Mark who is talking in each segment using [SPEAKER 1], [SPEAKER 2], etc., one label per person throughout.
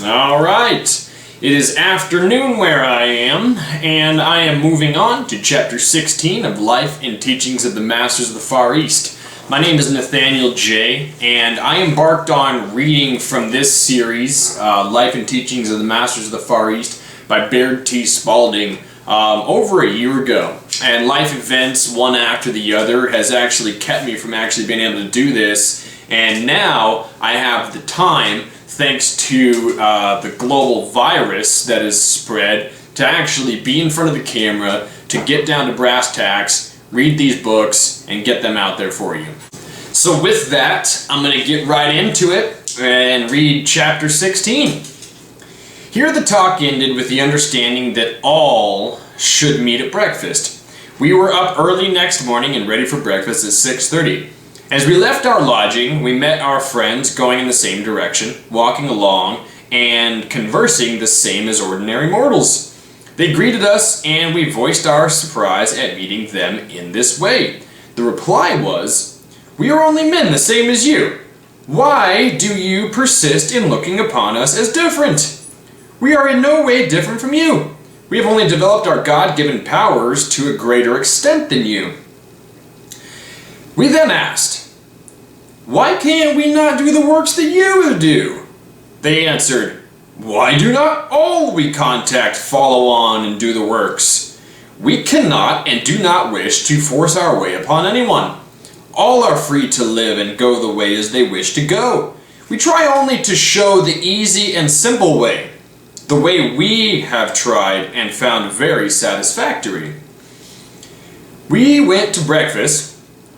[SPEAKER 1] All right. It is afternoon where I am, and I am moving on to Chapter 16 of Life and Teachings of the Masters of the Far East. My name is Nathaniel J., and I embarked on reading from this series, Life and Teachings of the Masters of the Far East, by Baird T. Spalding, over a year ago. And life events, one after the other, has actually kept me from actually being able to do this, and now I have the time, thanks to the global virus that is spread, to actually be in front of the camera, to get down to brass tacks, read these books, and get them out there for you. So with that, I'm going to get right into it and read Chapter 16. Here the talk ended with the understanding that all should meet at breakfast. We were up early next morning and ready for breakfast at 6:30. As we left our lodging, we met our friends going in the same direction, walking along and conversing the same as ordinary mortals. They greeted us and we voiced our surprise at meeting them in this way. The reply was, "We are only men the same as you. Why do you persist in looking upon us as different? We are in no way different from you. We have only developed our God-given powers to a greater extent than you." We then asked, "Why can't we not do the works that you do?" They answered, "Why do not all we contact follow on and do the works? We cannot and do not wish to force our way upon anyone. All are free to live and go the way as they wish to go. We try only to show the easy and simple way, the way we have tried and found very satisfactory." We went to breakfast,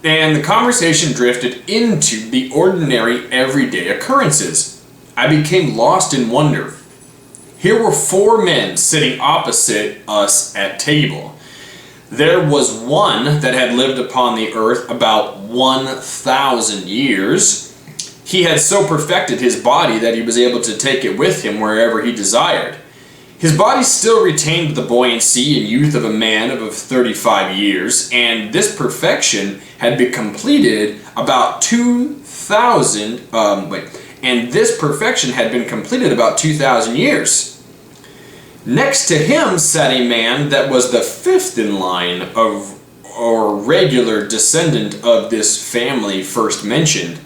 [SPEAKER 1] and the conversation drifted into the ordinary everyday occurrences. I became lost in wonder. Here were 4 men sitting opposite us at table. There was one that had lived upon the earth about 1,000 years. He had so perfected his body that he was able to take it with him wherever he desired. His body still retained the buoyancy and youth of a man of 35 years, and this perfection had been completed about 2,000 years. Next to him sat a man that was the 5th in line of or regular descendant of this family first mentioned.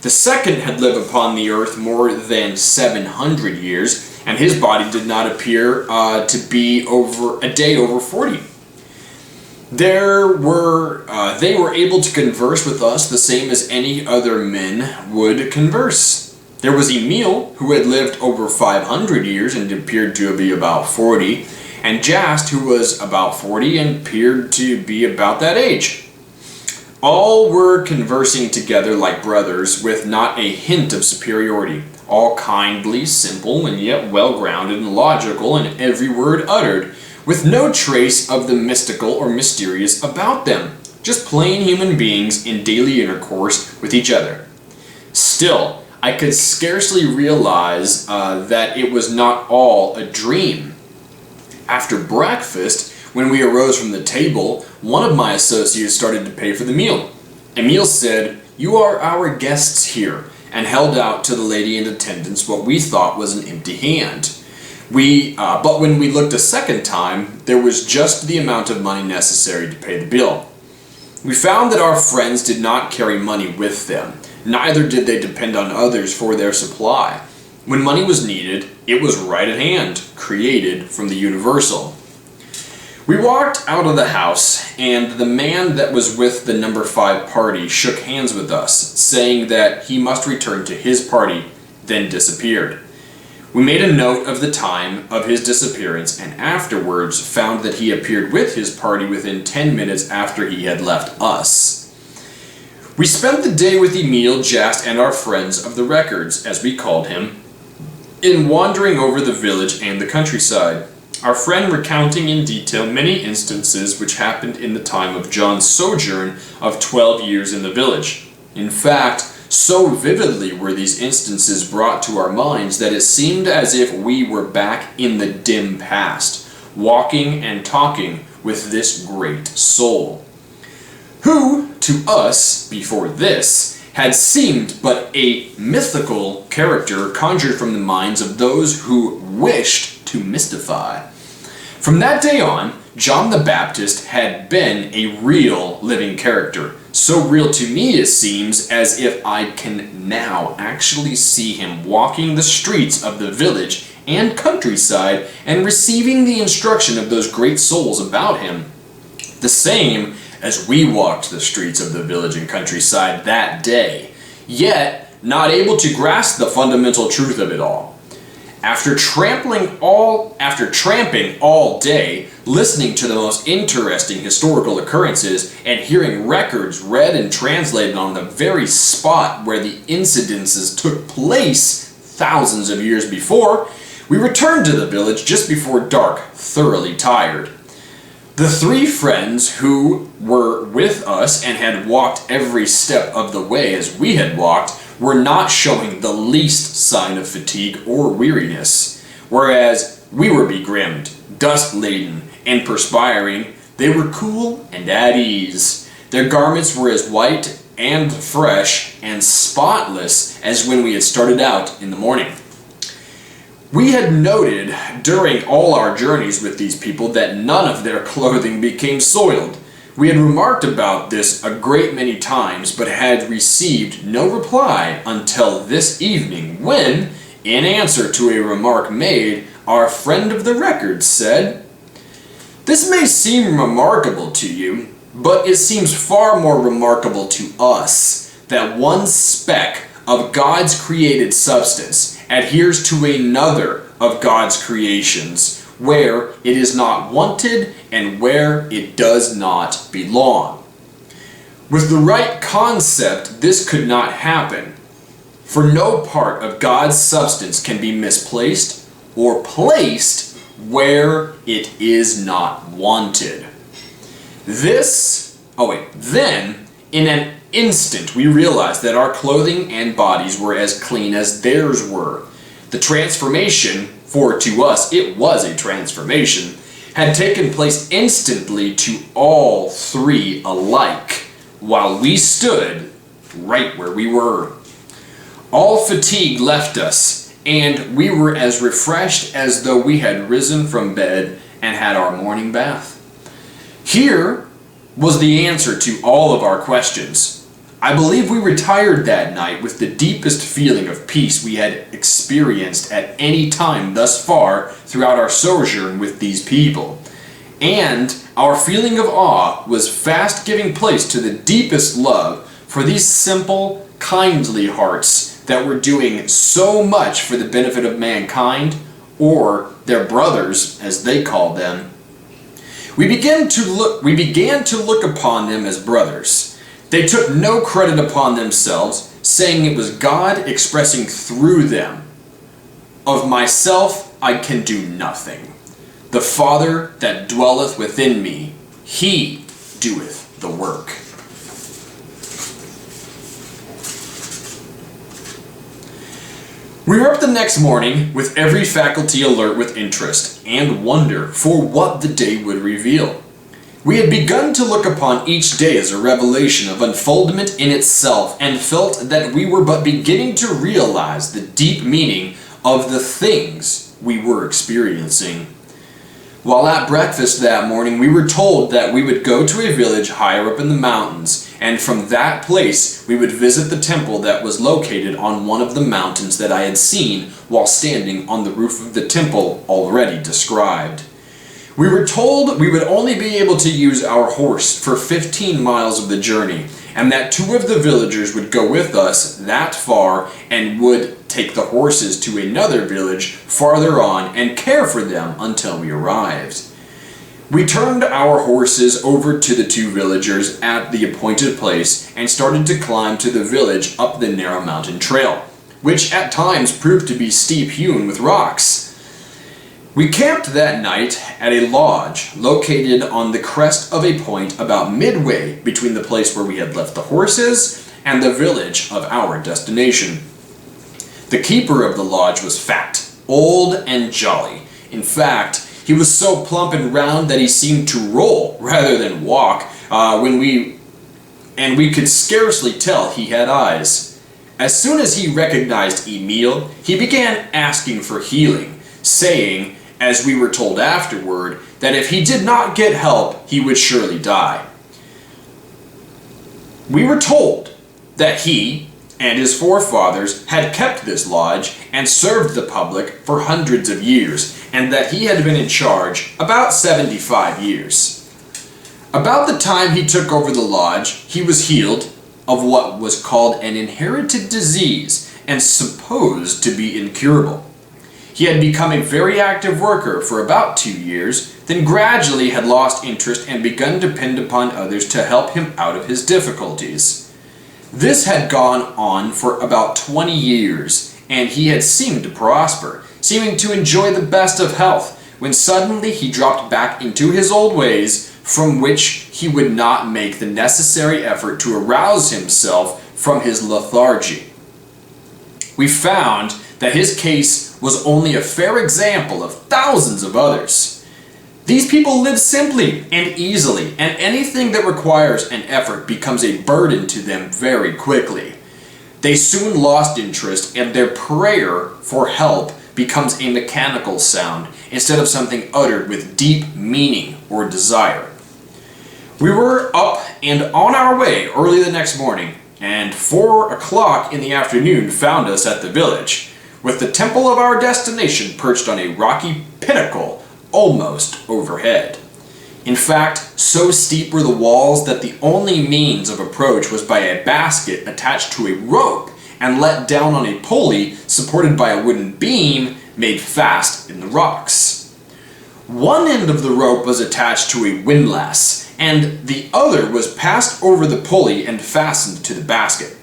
[SPEAKER 1] The second had lived upon the earth more than 700 years, and his body did not appear to be over a day over 40. They were able to converse with us the same as any other men would converse. There was Emil, who had lived over 500 years and appeared to be about 40, and Jast, who was about 40 and appeared to be about that age. All were conversing together like brothers, with not a hint of superiority, all kindly, simple, and yet well-grounded and logical in every word uttered, with no trace of the mystical or mysterious about them, just plain human beings in daily intercourse with each other. Still, I could scarcely realize that it was not all a dream. After breakfast, when we arose from the table, one of my associates started to pay for the meal. Emil said, "You are our guests here," and held out to the lady in attendance what we thought was an empty hand. But when we looked a second time, there was just the amount of money necessary to pay the bill. We found that our friends did not carry money with them. Neither did they depend on others for their supply. When money was needed, it was right at hand, created from the universal. We walked out of the house, and the man that was with the number 5 party shook hands with us, saying that he must return to his party, then disappeared. We made a note of the time of his disappearance, and afterwards found that he appeared with his party within 10 minutes after he had left us. We spent the day with Emil, Jast, and our friends of the records, as we called him, in wandering over the village and the countryside, our friend recounting in detail many instances which happened in the time of John's sojourn of 12 years in the village. In fact, so vividly were these instances brought to our minds that it seemed as if we were back in the dim past, walking and talking with this great soul, who, to us, before this, had seemed but a mythical character conjured from the minds of those who wished to mystify. From that day on, John the Baptist had been a real living character. So real to me it seems as if I can now actually see him walking the streets of the village and countryside and receiving the instruction of those great souls about him. The same as we walked the streets of the village and countryside that day, yet not able to grasp the fundamental truth of it all. After tramping all day, listening to the most interesting historical occurrences and hearing records read and translated on the very spot where the incidences took place thousands of years before, we returned to the village just before dark, thoroughly tired. The three friends who were with us and had walked every step of the way as we had walked were not showing the least sign of fatigue or weariness. Whereas we were begrimed, dust-laden, and perspiring, they were cool and at ease. Their garments were as white and fresh and spotless as when we had started out in the morning. We had noted during all our journeys with these people that none of their clothing became soiled. We had remarked about this a great many times, but had received no reply until this evening when, in answer to a remark made, our friend of the record said, "This may seem remarkable to you, but it seems far more remarkable to us that one speck of God's created substance adheres to another of God's creations, where it is not wanted and where it does not belong." With the right concept, this could not happen, for no part of God's substance can be misplaced or placed where it is not wanted. Then, in an instant, we realized that our clothing and bodies were as clean as theirs were. The transformation, for to us it was a transformation, had taken place instantly to all three alike, while we stood right where we were. All fatigue left us, and we were as refreshed as though we had risen from bed and had our morning bath. Here was the answer to all of our questions. I believe we retired that night with the deepest feeling of peace we had experienced at any time thus far throughout our sojourn with these people. And our feeling of awe was fast giving place to the deepest love for these simple, kindly hearts that were doing so much for the benefit of mankind, or their brothers, as they called them. We began to look upon them as brothers. They took no credit upon themselves, saying it was God expressing through them, "Of myself I can do nothing. The Father that dwelleth within me, he doeth the work." We were up the next morning with every faculty alert with interest and wonder for what the day would reveal. We had begun to look upon each day as a revelation of unfoldment in itself, and felt that we were but beginning to realize the deep meaning of the things we were experiencing. While at breakfast that morning, we were told that we would go to a village higher up in the mountains, and from that place we would visit the temple that was located on one of the mountains that I had seen while standing on the roof of the temple already described. We were told we would only be able to use our horse for 15 miles of the journey, and that 2 of the villagers would go with us that far and would take the horses to another village farther on and care for them until we arrived. We turned our horses over to the 2 villagers at the appointed place and started to climb to the village up the narrow mountain trail, which at times proved to be steep hewn with rocks. We camped that night at a lodge located on the crest of a point about midway between the place where we had left the horses and the village of our destination. The keeper of the lodge was fat, old, and jolly. In fact, he was so plump and round that he seemed to roll rather than walk when we and we could scarcely tell he had eyes. As soon as he recognized Emil, he began asking for healing, saying, as we were told afterward, that if he did not get help, he would surely die. We were told that he and his forefathers had kept this lodge and served the public for hundreds of years, and that he had been in charge about 75 years. About the time he took over the lodge, he was healed of what was called an inherited disease and supposed to be incurable. He had become a very active worker for about 2 years, then gradually had lost interest and begun to depend upon others to help him out of his difficulties. This had gone on for about 20 years, and he had seemed to prosper, seeming to enjoy the best of health, when suddenly he dropped back into his old ways, from which he would not make the necessary effort to arouse himself from his lethargy. We found that his case was only a fair example of thousands of others. These people live simply and easily, and anything that requires an effort becomes a burden to them very quickly. They soon lost interest, and their prayer for help becomes a mechanical sound instead of something uttered with deep meaning or desire. We were up and on our way early the next morning, and 4 o'clock in the afternoon found us at the village, with the temple of our destination perched on a rocky pinnacle almost overhead. In fact, so steep were the walls that the only means of approach was by a basket attached to a rope and let down on a pulley supported by a wooden beam made fast in the rocks. One end of the rope was attached to a windlass, and the other was passed over the pulley and fastened to the basket.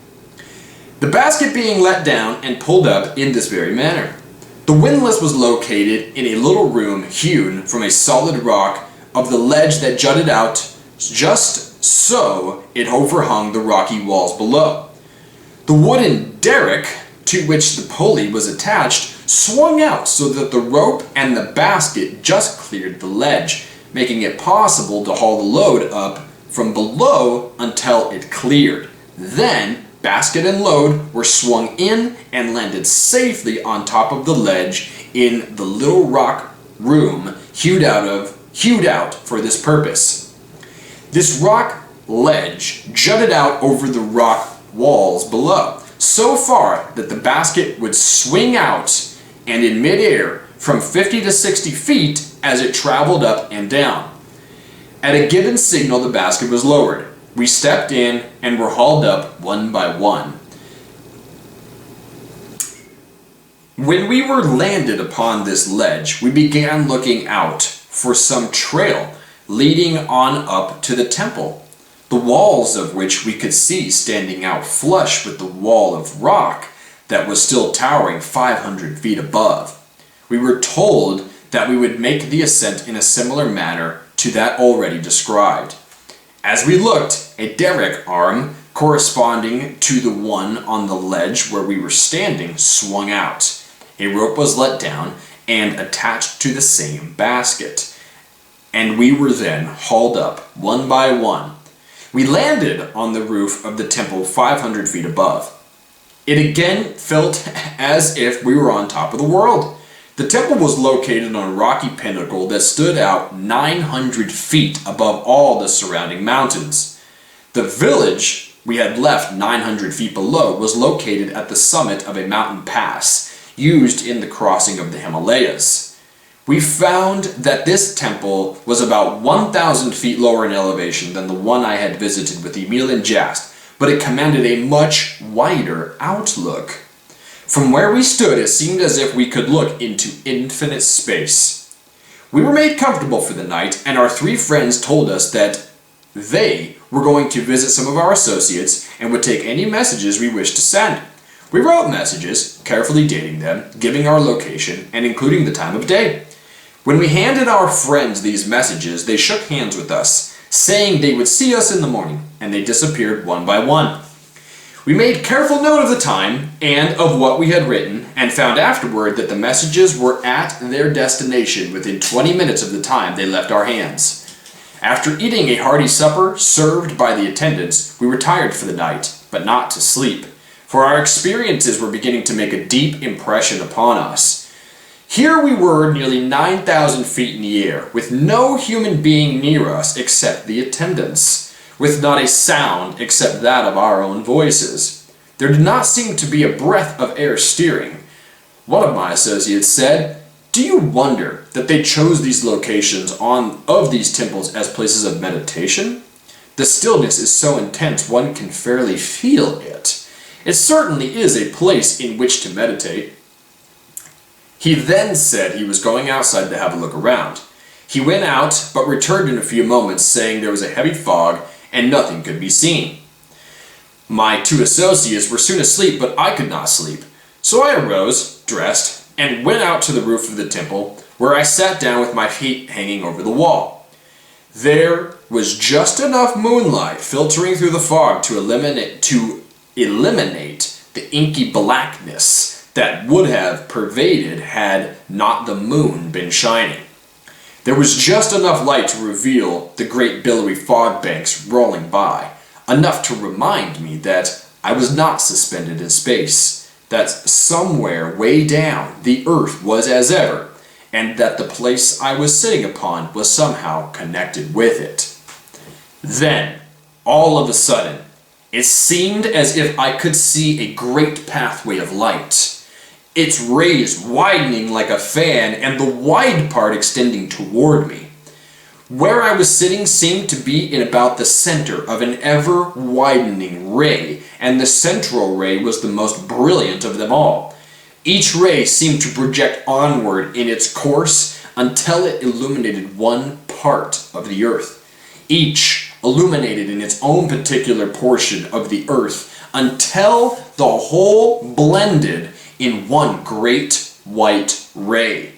[SPEAKER 1] The basket being let down and pulled up in this very manner. The windlass was located in a little room hewn from a solid rock of the ledge that jutted out just so it overhung the rocky walls below. The wooden derrick to which the pulley was attached swung out so that the rope and the basket just cleared the ledge, making it possible to haul the load up from below until it cleared. Then, basket and load were swung in and landed safely on top of the ledge in the little rock room hewed out for this purpose. This rock ledge jutted out over the rock walls below, so far that the basket would swing out and in midair from 50 to 60 feet as it traveled up and down. At a given signal, the basket was lowered. We stepped in and were hauled up one by one. When we were landed upon this ledge, we began looking out for some trail leading on up to the temple, the walls of which we could see standing out flush with the wall of rock that was still towering 500 feet above. We were told that we would make the ascent in a similar manner to that already described. As we looked, a derrick arm corresponding to the one on the ledge where we were standing swung out. A rope was let down and attached to the same basket, and we were then hauled up one by one. We landed on the roof of the temple 500 feet above. It again felt as if we were on top of the world. The temple was located on a rocky pinnacle that stood out 900 feet above all the surrounding mountains. The village we had left 900 feet below was located at the summit of a mountain pass used in the crossing of the Himalayas. We found that this temple was about 1,000 feet lower in elevation than the one I had visited with Emil and Jast, but it commanded a much wider outlook. From where we stood, it seemed as if we could look into infinite space. We were made comfortable for the night, and our 3 friends told us that they were going to visit some of our associates and would take any messages we wished to send. We wrote messages, carefully dating them, giving our location, and including the time of day. When we handed our friends these messages, they shook hands with us, saying they would see us in the morning, and they disappeared one by one. We made careful note of the time and of what we had written, and found afterward that the messages were at their destination within 20 minutes of the time they left our hands. After eating a hearty supper served by the attendants, we retired for the night, but not to sleep, for our experiences were beginning to make a deep impression upon us. Here we were nearly 9,000 feet in the air, with no human being near us except the attendants, with not a sound except that of our own voices. There did not seem to be a breath of air stirring. One of my associates said, "Do you wonder that they chose these locations of these temples as places of meditation? The stillness is so intense one can fairly feel it. It certainly is a place in which to meditate." He then said he was going outside to have a look around. He went out, but returned in a few moments saying there was a heavy fog and nothing could be seen. My two associates were soon asleep, but I could not sleep. So I arose, dressed, and went out to the roof of the temple, where I sat down with my feet hanging over the wall. There was just enough moonlight filtering through the fog to eliminate the inky blackness that would have pervaded had not the moon been shining. There was just enough light to reveal the great billowy fog banks rolling by, enough to remind me that I was not suspended in space, that somewhere way down the earth was as ever, and that the place I was sitting upon was somehow connected with it. Then, all of a sudden, it seemed as if I could see a great pathway of light, its rays widening like a fan and the wide part extending toward me. Where I was sitting seemed to be in about the center of an ever-widening ray, and the central ray was the most brilliant of them all. Each ray seemed to project onward in its course until it illuminated one part of the earth, each illuminated in its own particular portion of the earth, until the whole blended in one great white ray.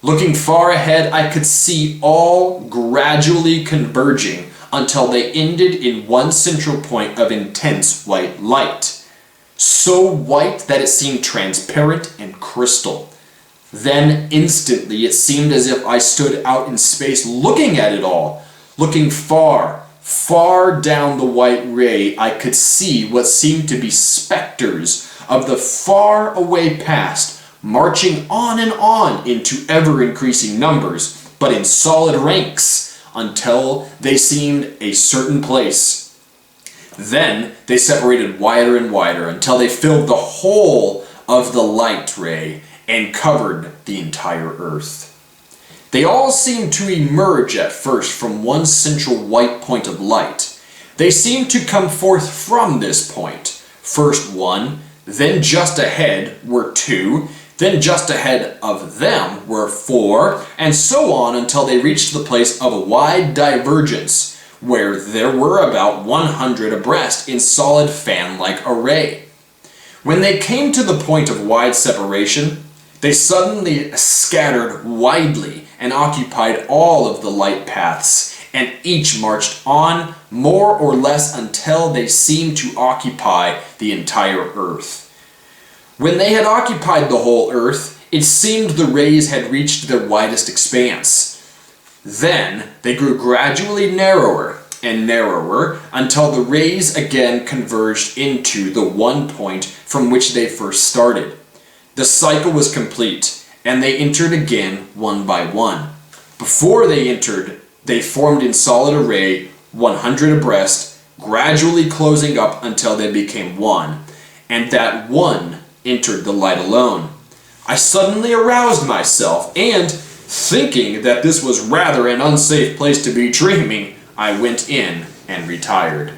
[SPEAKER 1] Looking far ahead, I could see all gradually converging until they ended in one central point of intense white light, so white that it seemed transparent and crystal. Then instantly it seemed as if I stood out in space looking at it all, looking far, far down the white ray. I could see what seemed to be specters of the far away past, marching on and on into ever-increasing numbers, but in solid ranks, until they seemed a certain place. Then they separated wider and wider until they filled the whole of the light ray and covered the entire earth. They all seemed to emerge at first from one central white point of light. They seemed to come forth from this point. First one, then just ahead were two, then just ahead of them were four, and so on until they reached the place of a wide divergence, where there were about 100 abreast in solid fan-like array. When they came to the point of wide separation, they suddenly scattered widely and occupied all of the light paths, and each marched on more or less until they seemed to occupy the entire earth. When they had occupied the whole earth, it seemed the rays had reached their widest expanse. Then they grew gradually narrower and narrower until the rays again converged into the one point from which they first started. The cycle was complete, and they entered again one by one. Before they entered, they formed in solid array 100 abreast, gradually closing up until they became one, and that one entered the light alone. I suddenly aroused myself, and, thinking that this was rather an unsafe place to be dreaming, I went in and retired.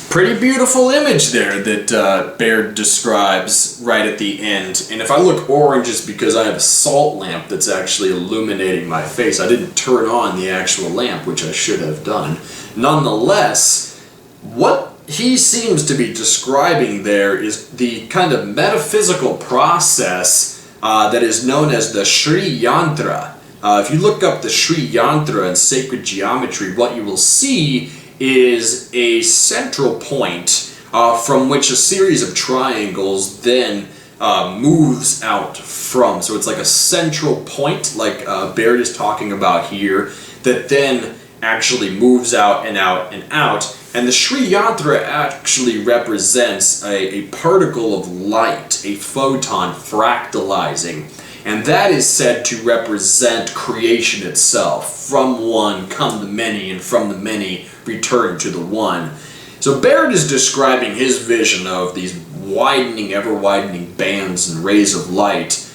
[SPEAKER 1] Pretty beautiful image there that Baird describes right at the end. And if I look orange, it's because I have a salt lamp that's actually illuminating my face. I didn't turn on the actual lamp, which I should have done. Nonetheless, what he seems to be describing there is the kind of metaphysical process that is known as the Sri Yantra. If you look up the Sri Yantra in sacred geometry, what you will see is a central point from which a series of triangles then moves out from. So it's like a central point, like Baird is talking about here, that then actually moves out and out and out. And the Sri Yantra actually represents a particle of light, a photon fractalizing. And that is said to represent creation itself. From one come the many, and from the many return to the one. So Baird is describing his vision of these widening, ever-widening bands and rays of light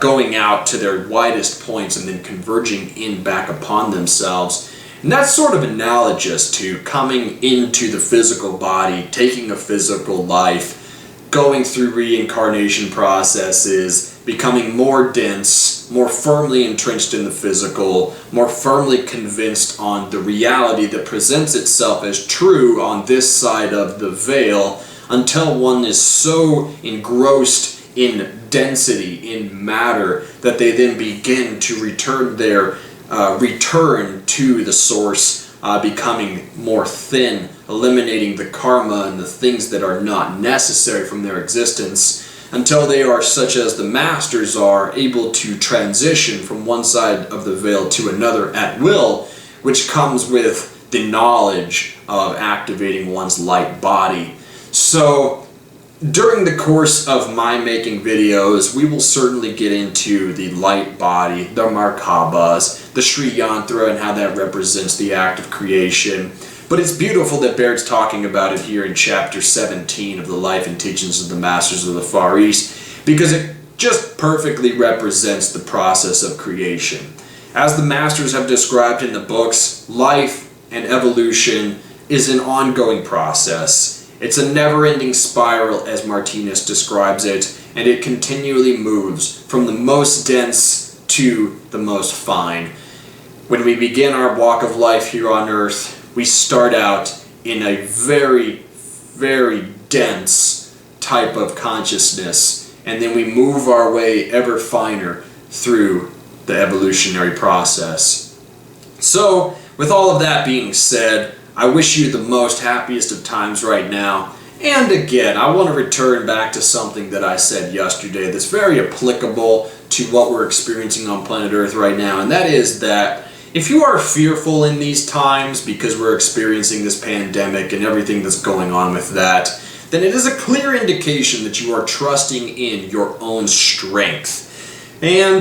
[SPEAKER 1] going out to their widest points and then converging in back upon themselves. And that's sort of analogous to coming into the physical body, taking a physical life, going through reincarnation processes, becoming more dense, more firmly entrenched in the physical, more firmly convinced on the reality that presents itself as true on this side of the veil, until one is so engrossed in density, in matter, that they then begin to return to the source, becoming more thin, eliminating the karma and the things that are not necessary from their existence, until they are, such as the masters are, able to transition from one side of the veil to another at will, which comes with the knowledge of activating one's light body. So during the course of my making videos, we will certainly get into the light body, the Markabas, the Sri Yantra, and how that represents the act of creation. But it's beautiful that Baird's talking about it here in chapter 17 of the Life and Teachings of the Masters of the Far East, because it just perfectly represents the process of creation. As the Masters have described in the books, life and evolution is an ongoing process. It's a never-ending spiral, as Martinez describes it, and it continually moves from the most dense to the most fine. When we begin our walk of life here on earth, we start out in a very, very dense type of consciousness, and then we move our way ever finer through the evolutionary process. So, with all of that being said, I wish you the most happiest of times right now. And again, I want to return back to something that I said yesterday that's very applicable to what we're experiencing on planet Earth right now, and that is that if you are fearful in these times because we're experiencing this pandemic and everything that's going on with that, then it is a clear indication that you are trusting in your own strength. And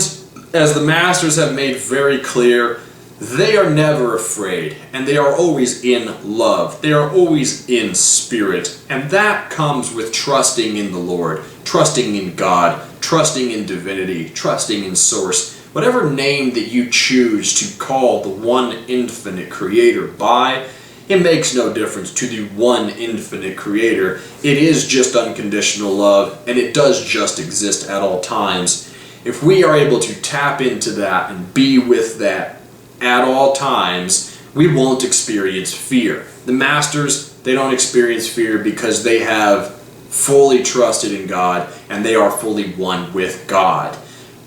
[SPEAKER 1] as the Masters have made very clear, they are never afraid, and they are always in love. They are always in spirit, and that comes with trusting in the Lord, trusting in God, trusting in divinity, trusting in Source. Whatever name that you choose to call the one infinite Creator by, it makes no difference to the one infinite Creator. It is just unconditional love, and it does just exist at all times. If we are able to tap into that and be with that at all times, we won't experience fear. The Masters, they don't experience fear because they have fully trusted in God, and they are fully one with God.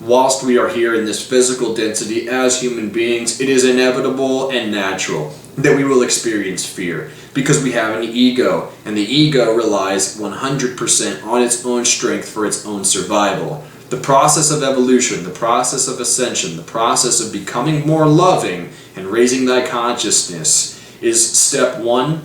[SPEAKER 1] Whilst we are here in this physical density as human beings, it is inevitable and natural that we will experience fear because we have an ego, and the ego relies 100% on its own strength for its own survival. The process of evolution, the process of ascension, the process of becoming more loving and raising thy consciousness is step one,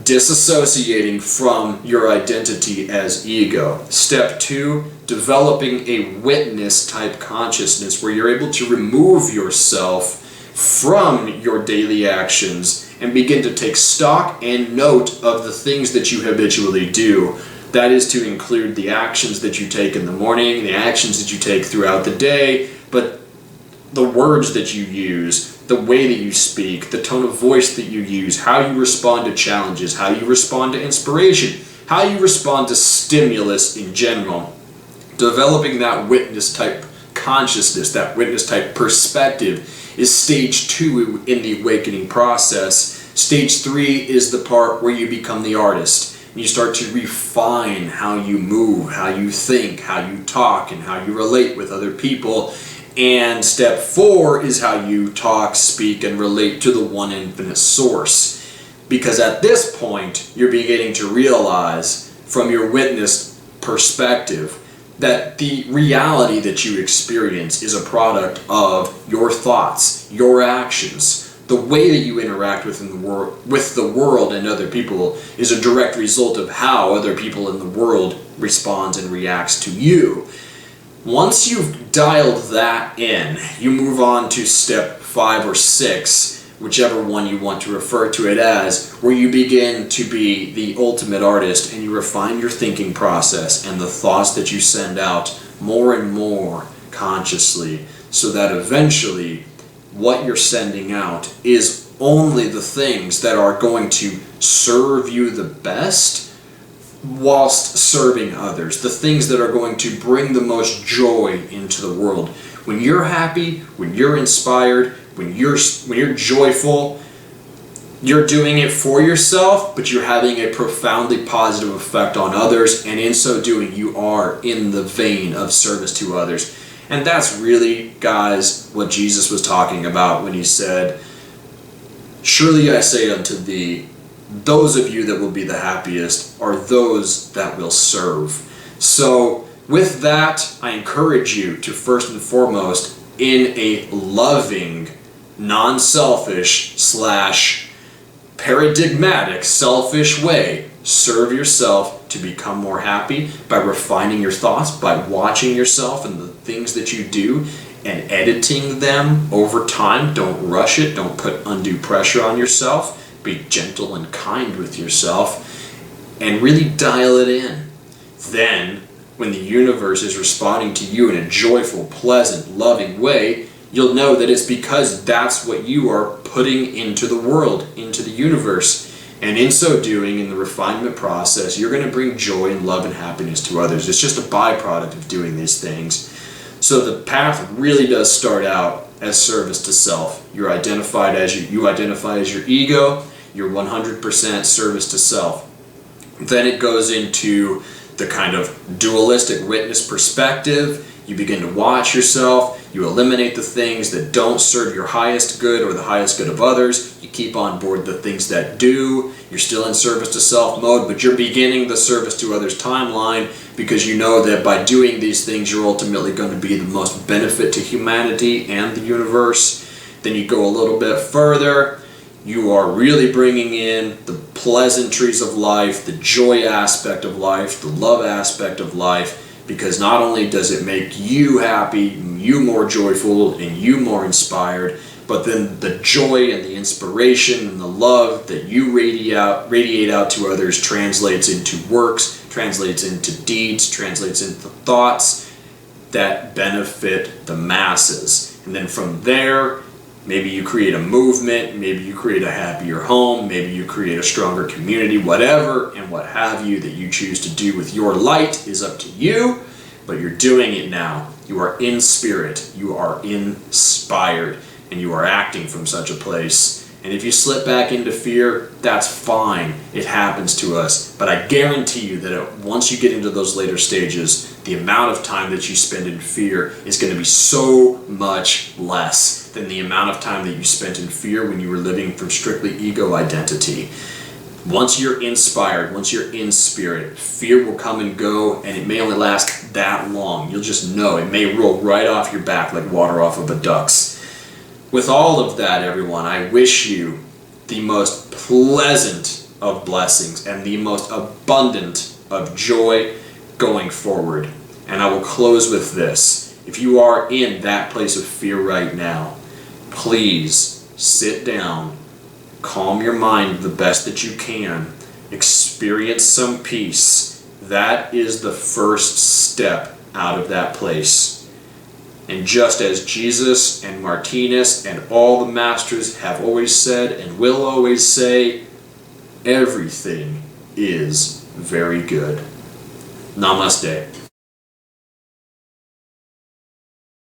[SPEAKER 1] disassociating from your identity as ego. Step two, developing a witness type consciousness where you're able to remove yourself from your daily actions and begin to take stock and note of the things that you habitually do. That is to include the actions that you take in the morning, the actions that you take throughout the day, but the words that you use, the way that you speak, the tone of voice that you use, how you respond to challenges, how you respond to inspiration, how you respond to stimulus in general. Developing that witness type consciousness, that witness type perspective is stage 2 in the awakening process. Stage 3 is the part where you become the artist. You start to refine how you move, how you think, how you talk, and how you relate with other people. And step 4 is how you talk, speak, and relate to the one infinite Source. Because at this point, you're beginning to realize from your witness perspective that the reality that you experience is a product of your thoughts, your actions, The way that you interact with the world and other people is a direct result of how other people in the world responds and reacts to you. Once you've dialed that in, you move on to step 5 or 6, whichever one you want to refer to it as, where you begin to be the ultimate artist and you refine your thinking process and the thoughts that you send out more and more consciously, so that eventually what you're sending out is only the things that are going to serve you the best whilst serving others, the things that are going to bring the most joy into the world. When you're happy, when you're inspired, when you're joyful, you're doing it for yourself, but you're having a profoundly positive effect on others, and in so doing you are in the vein of service to others. And that's really, guys, what Jesus was talking about when he said, "Surely I say unto thee, those of you that will be the happiest are those that will serve." So with that, I encourage you to first and foremost, in a loving, non-selfish / paradigmatic selfish way, serve yourself to become more happy by refining your thoughts, by watching yourself and the things that you do and editing them over time. Don't rush it. Don't put undue pressure on yourself. Be gentle and kind with yourself and really dial it in. Then, when the universe is responding to you in a joyful, pleasant, loving way, you'll know that it's because that's what you are putting into the world, into the universe. And in so doing, in the refinement process, you're going to bring joy and love and happiness to others. It's just a byproduct of doing these things. So the path really does start out as service to self. You identify as your ego. You're 100% service to self. Then it goes into the kind of dualistic witness perspective. You begin to watch yourself. You eliminate the things that don't serve your highest good or the highest good of others. You keep on board the things that do. You're still in service to self mode, but you're beginning the service to others timeline, because you know that by doing these things, you're ultimately going to be the most benefit to humanity and the universe. Then you go a little bit further. You are really bringing in the pleasantries of life, the joy aspect of life, the love aspect of life, because not only does it make you happy, you more joyful, and you more inspired, but then the joy and the inspiration and the love that you radiate out to others translates into works, translates into deeds, translates into thoughts that benefit the masses. And then from there, maybe you create a movement, maybe you create a happier home, maybe you create a stronger community, whatever and what have you that you choose to do with your light is up to you, but you're doing it now. You are in spirit, you are inspired, and you are acting from such a place. And if you slip back into fear, that's fine. It happens to us. But I guarantee you that once you get into those later stages, the amount of time that you spend in fear is going to be so much less than the amount of time that you spent in fear when you were living from strictly ego identity. Once you're inspired, once you're in spirit, fear will come and go, and it may only last that long. You'll just know. It may roll right off your back like water off of a duck's. With all of that, everyone, I wish you the most pleasant of blessings and the most abundant of joy going forward. And I will close with this. If you are in that place of fear right now, please sit down, calm your mind the best that you can, experience some peace. That is the first step out of that place. And just as Jesus and Martinez and all the masters have always said and will always say, everything is very good. Namaste.